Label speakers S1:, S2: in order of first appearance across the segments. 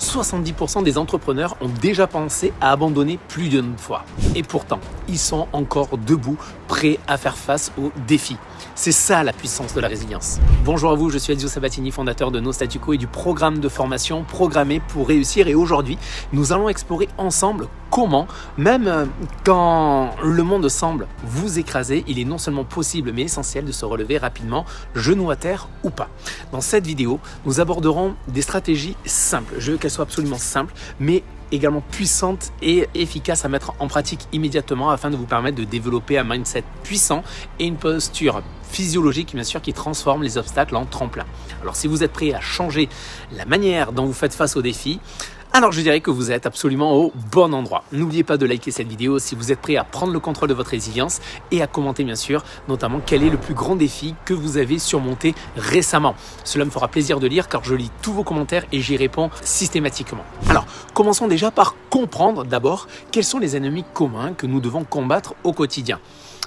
S1: 70% des entrepreneurs ont déjà pensé à abandonner plus d'une fois. Et pourtant, ils sont encore debout, prêts à faire face aux défis. C'est ça la puissance de la résilience. Bonjour à vous, je suis Ezio Sabatini, fondateur de No Statu Quo et du programme de formation Programmé pour réussir. Et aujourd'hui, nous allons explorer ensemble comment, même quand le monde semble vous écraser, il est non seulement possible mais essentiel de se relever rapidement, genou à terre ou pas. Dans cette vidéo, nous aborderons des stratégies simples. Je veux qu'elles soient absolument simples, mais également puissantes et efficaces à mettre en pratique immédiatement afin de vous permettre de développer un mindset puissant et une posture physiologique, bien sûr, qui transforme les obstacles en tremplin. Alors, si vous êtes prêt à changer la manière dont vous faites face aux défis, alors je dirais que vous êtes absolument au bon endroit. N'oubliez pas de liker cette vidéo si vous êtes prêt à prendre le contrôle de votre résilience et à commenter bien sûr, notamment quel est le plus grand défi que vous avez surmonté récemment. Cela me fera plaisir de lire car je lis tous vos commentaires et j'y réponds systématiquement. Alors, commençons déjà par comprendre d'abord quels sont les ennemis communs que nous devons combattre au quotidien.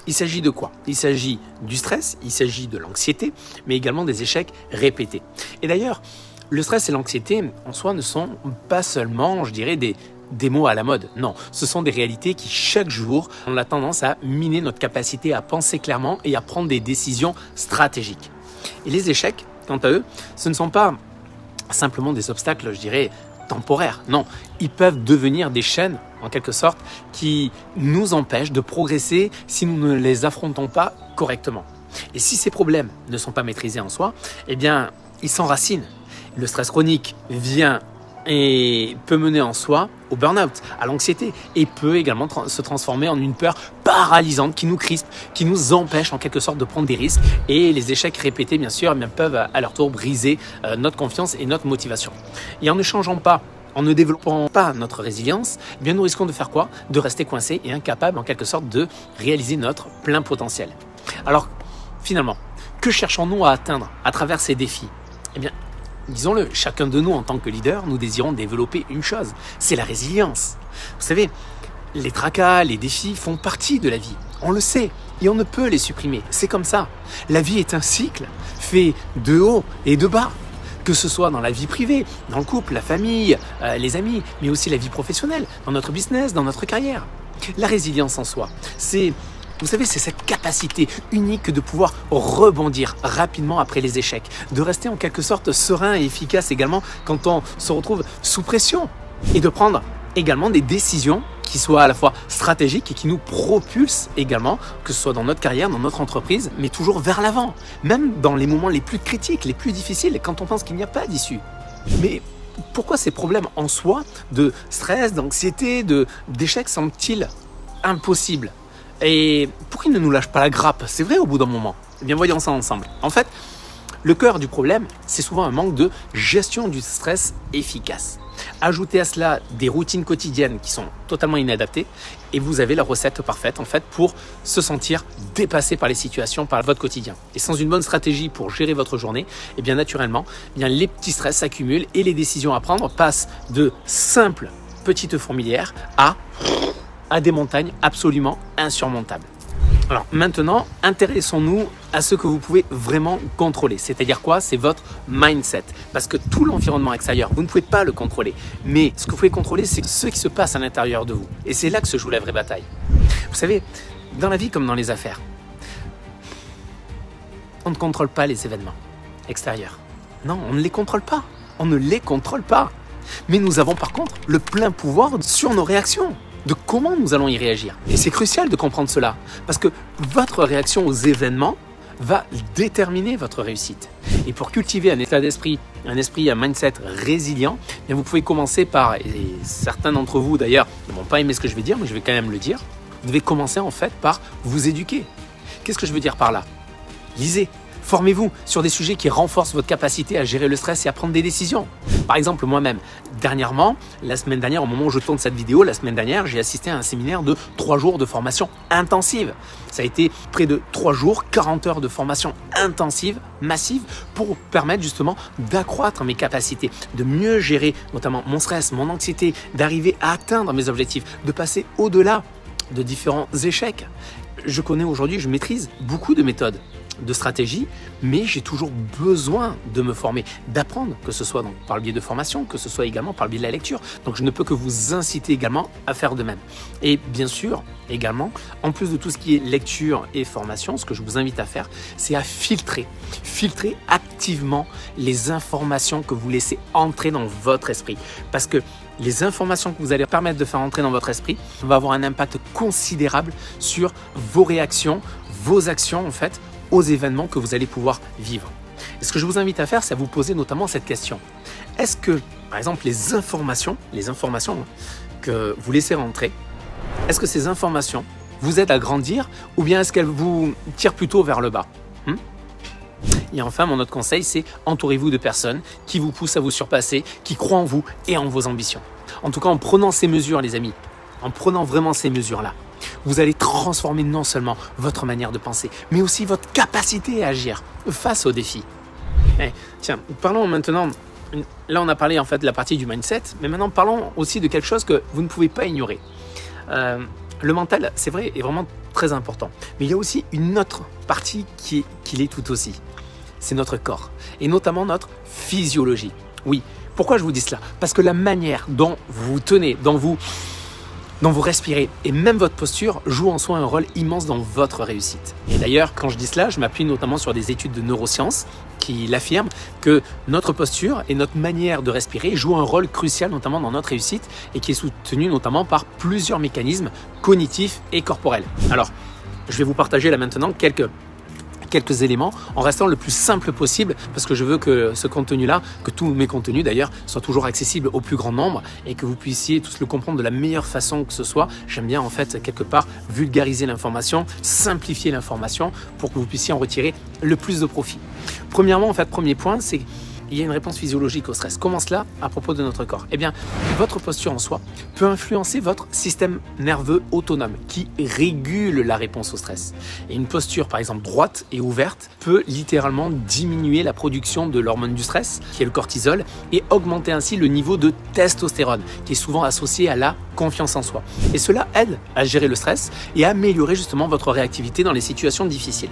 S1: Il s'agit de quoi? Il s'agit du stress, il s'agit de l'anxiété, mais également des échecs répétés. Et d'ailleurs, le stress et l'anxiété, en soi, ne sont pas seulement, je dirais, des mots à la mode. Non, ce sont des réalités qui, chaque jour, ont la tendance à miner notre capacité à penser clairement et à prendre des décisions stratégiques. Et les échecs, quant à eux, ce ne sont pas simplement des obstacles, je dirais, temporaires. Non, ils peuvent devenir des chaînes, en quelque sorte, qui nous empêchent de progresser si nous ne les affrontons pas correctement. Et si ces problèmes ne sont pas maîtrisés en soi, eh bien, ils s'enracinent. Le stress chronique vient et peut mener en soi au burn-out, à l'anxiété et peut également se transformer en une peur paralysante qui nous crispe, qui nous empêche en quelque sorte de prendre des risques. Et les échecs répétés, bien sûr, peuvent à leur tour briser notre confiance et notre motivation. Et en ne changeant pas, en ne développant pas notre résilience, eh bien nous risquons de faire quoi? De rester coincés et incapables en quelque sorte de réaliser notre plein potentiel. Alors finalement, que cherchons-nous à atteindre à travers ces défis? Eh bien, disons-le, chacun de nous en tant que leader, nous désirons développer une chose, c'est la résilience. Vous savez, les tracas, les défis font partie de la vie, on le sait, et on ne peut les supprimer, c'est comme ça. La vie est un cycle, fait de haut et de bas, que ce soit dans la vie privée, dans le couple, la famille, les amis, mais aussi la vie professionnelle, dans notre business, dans notre carrière. La résilience en soi, vous savez, c'est cette capacité unique de pouvoir rebondir rapidement après les échecs, de rester en quelque sorte serein et efficace également quand on se retrouve sous pression et de prendre également des décisions qui soient à la fois stratégiques et qui nous propulsent également, que ce soit dans notre carrière, dans notre entreprise, mais toujours vers l'avant, même dans les moments les plus critiques, les plus difficiles, quand on pense qu'il n'y a pas d'issue. Mais pourquoi ces problèmes en soi de stress, d'anxiété, d'échecs semblent-ils impossibles? Et pourquoi il ne nous lâche pas la grappe? C'est vrai au bout d'un moment. Eh bien, voyons ça ensemble. En fait, le cœur du problème, c'est souvent un manque de gestion du stress efficace. Ajoutez à cela des routines quotidiennes qui sont totalement inadaptées et vous avez la recette parfaite en fait pour se sentir dépassé par les situations, par votre quotidien. Et sans une bonne stratégie pour gérer votre journée, eh bien naturellement, les petits stress s'accumulent et les décisions à prendre passent de simples petites fourmilières à des montagnes absolument insurmontables. Alors maintenant, intéressons-nous à ce que vous pouvez vraiment contrôler. C'est-à-dire quoi? C'est votre mindset. Parce que tout l'environnement extérieur, vous ne pouvez pas le contrôler. Mais ce que vous pouvez contrôler, c'est ce qui se passe à l'intérieur de vous. Et c'est là que se joue la vraie bataille. Vous savez, dans la vie comme dans les affaires, on ne contrôle pas les événements extérieurs. Non, on ne les contrôle pas. On ne les contrôle pas. Mais nous avons par contre le plein pouvoir sur nos réactions, de comment nous allons y réagir. Et c'est crucial de comprendre cela, parce que votre réaction aux événements va déterminer votre réussite. Et pour cultiver un état d'esprit, un mindset résilient, bien vous pouvez commencer par, et certains d'entre vous d'ailleurs ne vont pas aimer ce que je vais dire, mais je vais quand même le dire, vous devez commencer en fait par vous éduquer. Qu'est-ce que je veux dire par là? Lisez. Formez-vous sur des sujets qui renforcent votre capacité à gérer le stress et à prendre des décisions. Par exemple, moi-même, dernièrement, la semaine dernière, au moment où je tourne cette vidéo, la semaine dernière, j'ai assisté à un séminaire de 3 jours de formation intensive. Ça a été près de 3 jours, 40 heures de formation intensive, massive, pour permettre justement d'accroître mes capacités, de mieux gérer notamment mon stress, mon anxiété, d'arriver à atteindre mes objectifs, de passer au-delà de différents échecs. Je connais aujourd'hui, je maîtrise beaucoup de méthodes. de stratégie, mais j'ai toujours besoin de me former, d'apprendre, que ce soit donc par le biais de formation, que ce soit également par le biais de la lecture. Donc je ne peux que vous inciter également à faire de même. Et bien sûr, également, en plus de tout ce qui est lecture et formation, ce que je vous invite à faire, c'est à filtrer activement les informations que vous laissez entrer dans votre esprit. Parce que les informations que vous allez permettre de faire entrer dans votre esprit vont avoir un impact considérable sur vos réactions, vos actions en fait, aux événements que vous allez pouvoir vivre. Et ce que je vous invite à faire, c'est à vous poser notamment cette question. Est-ce que, par exemple, les informations que vous laissez rentrer, est-ce que ces informations vous aident à grandir ou bien est-ce qu'elles vous tirent plutôt vers le bas? Et enfin, mon autre conseil, c'est entourez-vous de personnes qui vous poussent à vous surpasser, qui croient en vous et en vos ambitions. En tout cas, en prenant ces mesures, les amis, en prenant vraiment ces mesures-là, vous allez transformer non seulement votre manière de penser, mais aussi votre capacité à agir face aux défis. Tiens, parlons maintenant, là on a parlé en fait de la partie du mindset, mais maintenant parlons aussi de quelque chose que vous ne pouvez pas ignorer. Le mental, c'est vrai, est vraiment très important. Mais il y a aussi une autre partie qui l'est tout aussi. C'est notre corps, et notamment notre physiologie. Oui, pourquoi je vous dis cela? Parce que la manière dont vous vous tenez, dont vous respirez, et même votre posture joue en soi un rôle immense dans votre réussite. Et d'ailleurs, quand je dis cela, je m'appuie notamment sur des études de neurosciences qui l'affirment que notre posture et notre manière de respirer jouent un rôle crucial notamment dans notre réussite et qui est soutenu notamment par plusieurs mécanismes cognitifs et corporels. Alors, je vais vous partager là maintenant quelques éléments en restant le plus simple possible parce que je veux que ce contenu-là, que tous mes contenus d'ailleurs, soient toujours accessibles au plus grand nombre et que vous puissiez tous le comprendre de la meilleure façon que ce soit. J'aime bien en fait quelque part vulgariser l'information, simplifier l'information pour que vous puissiez en retirer le plus de profit. Premièrement, en fait, premier point, c'est il y a une réponse physiologique au stress. Comment cela à propos de notre corps? Eh bien, votre posture en soi peut influencer votre système nerveux autonome qui régule la réponse au stress. Et une posture, par exemple, droite et ouverte peut littéralement diminuer la production de l'hormone du stress, qui est le cortisol, et augmenter ainsi le niveau de testostérone, qui est souvent associé à la confiance en soi. Et cela aide à gérer le stress et à améliorer justement votre réactivité dans les situations difficiles.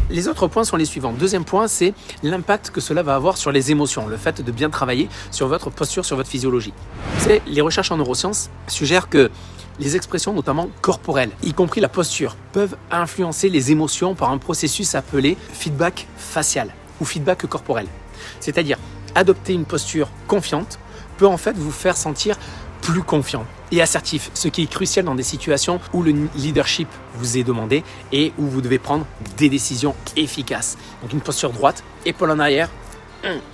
S1: Les autres points sont les suivants. Deuxième point, c'est l'impact que cela va avoir sur les émotions, le fait de bien travailler sur votre posture, sur votre physiologie. Les recherches en neurosciences suggèrent que les expressions, notamment corporelles, y compris la posture, peuvent influencer les émotions par un processus appelé feedback facial ou feedback corporel. C'est-à-dire, adopter une posture confiante peut en fait vous faire sentir plus confiant et assertif, ce qui est crucial dans des situations où le leadership vous est demandé et où vous devez prendre des décisions efficaces. Donc une posture droite, épaule en arrière,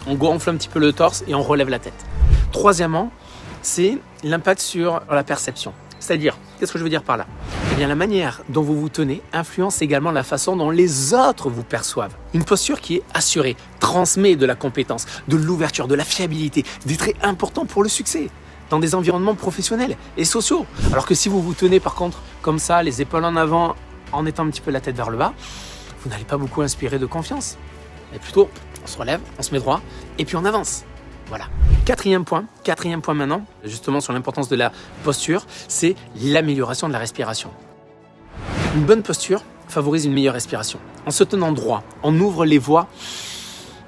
S1: on gonfle un petit peu le torse et on relève la tête. Troisièmement, c'est l'impact sur la perception. C'est-à-dire, qu'est-ce que je veux dire par là? Eh bien, la manière dont vous vous tenez influence également la façon dont les autres vous perçoivent. Une posture qui est assurée transmet de la compétence, de l'ouverture, de la fiabilité, des traits importants pour le succès dans des environnements professionnels et sociaux. Alors que si vous vous tenez par contre comme ça, les épaules en avant, en étant un petit peu la tête vers le bas, vous n'allez pas beaucoup inspirer de confiance. Mais plutôt, on se relève, on se met droit et puis on avance. Voilà. Quatrième point maintenant, justement sur l'importance de la posture, c'est l'amélioration de la respiration. Une bonne posture favorise une meilleure respiration. En se tenant droit, on ouvre les voies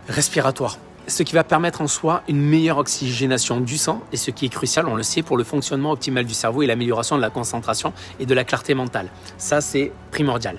S1: respiratoires, ce qui va permettre en soi une meilleure oxygénation du sang et ce qui est crucial, on le sait, pour le fonctionnement optimal du cerveau et l'amélioration de la concentration et de la clarté mentale. Ça, c'est primordial.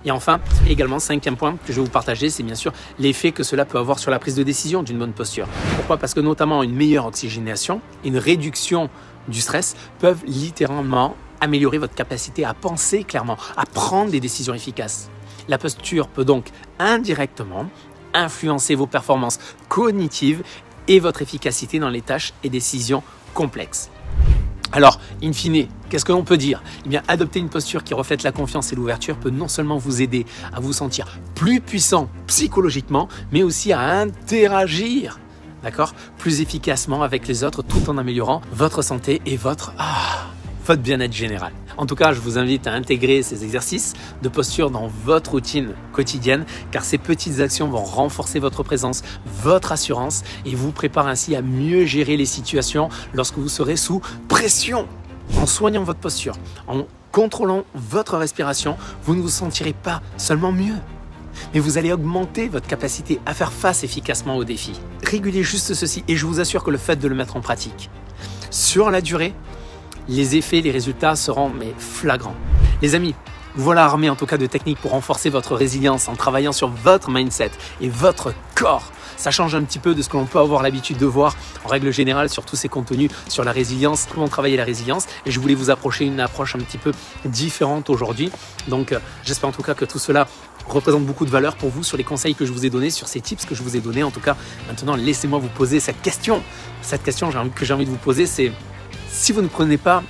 S1: Et enfin, également, cinquième point que je vais vous partager, c'est bien sûr l'effet que cela peut avoir sur la prise de décision d'une bonne posture. Pourquoi? Parce que notamment une meilleure oxygénation, une réduction du stress peuvent littéralement améliorer votre capacité à penser clairement, à prendre des décisions efficaces. La posture peut donc indirectement influencer vos performances cognitives et votre efficacité dans les tâches et décisions complexes. Alors, in fine, qu'est-ce que l'on peut dire? Eh bien, adopter une posture qui reflète la confiance et l'ouverture peut non seulement vous aider à vous sentir plus puissant psychologiquement, mais aussi à interagir, d'accord, plus efficacement avec les autres tout en améliorant votre santé et votre bien-être général. En tout cas, je vous invite à intégrer ces exercices de posture dans votre routine quotidienne car ces petites actions vont renforcer votre présence, votre assurance et vous préparent ainsi à mieux gérer les situations lorsque vous serez sous pression. En soignant votre posture, en contrôlant votre respiration, vous ne vous sentirez pas seulement mieux, mais vous allez augmenter votre capacité à faire face efficacement aux défis. Régulez juste ceci et je vous assure que le fait de le mettre en pratique, sur la durée, les effets, les résultats seront flagrants. Les amis, voilà armé en tout cas de techniques pour renforcer votre résilience en travaillant sur votre mindset et votre corps. Ça change un petit peu de ce que l'on peut avoir l'habitude de voir en règle générale sur tous ces contenus sur la résilience, comment travailler la résilience. Et je voulais vous approcher une approche un petit peu différente aujourd'hui. Donc j'espère en tout cas que tout cela représente beaucoup de valeur pour vous sur les conseils que je vous ai donnés, sur ces tips que je vous ai donnés. En tout cas, maintenant laissez-moi vous poser cette question. Cette question que j'ai envie de vous poser, c'est si vous ne prenez pas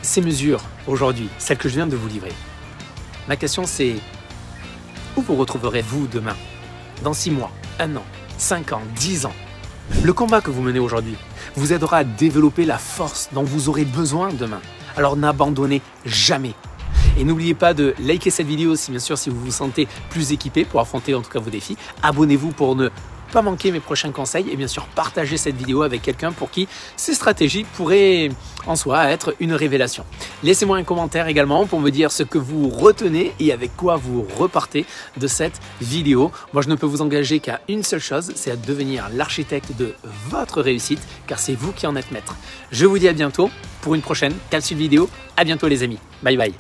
S1: ces mesures aujourd'hui, celles que je viens de vous livrer, ma question c'est où vous retrouverez-vous demain? Dans 6 mois, 1 an, 5 ans, 10 ans. Le combat que vous menez aujourd'hui vous aidera à développer la force dont vous aurez besoin demain. Alors n'abandonnez jamais. Et n'oubliez pas de liker cette vidéo si bien sûr si vous vous sentez plus équipé pour affronter en tout cas vos défis. Abonnez-vous pour ne pas manquer mes prochains conseils et bien sûr partagez cette vidéo avec quelqu'un pour qui ces stratégies pourraient en soi être une révélation. Laissez-moi un commentaire également pour me dire ce que vous retenez et avec quoi vous repartez de cette vidéo. Moi je ne peux vous engager qu'à une seule chose, c'est à devenir l'architecte de votre réussite car c'est vous qui en êtes maître. Je vous dis à bientôt pour une prochaine capsule vidéo. À bientôt les amis. Bye bye.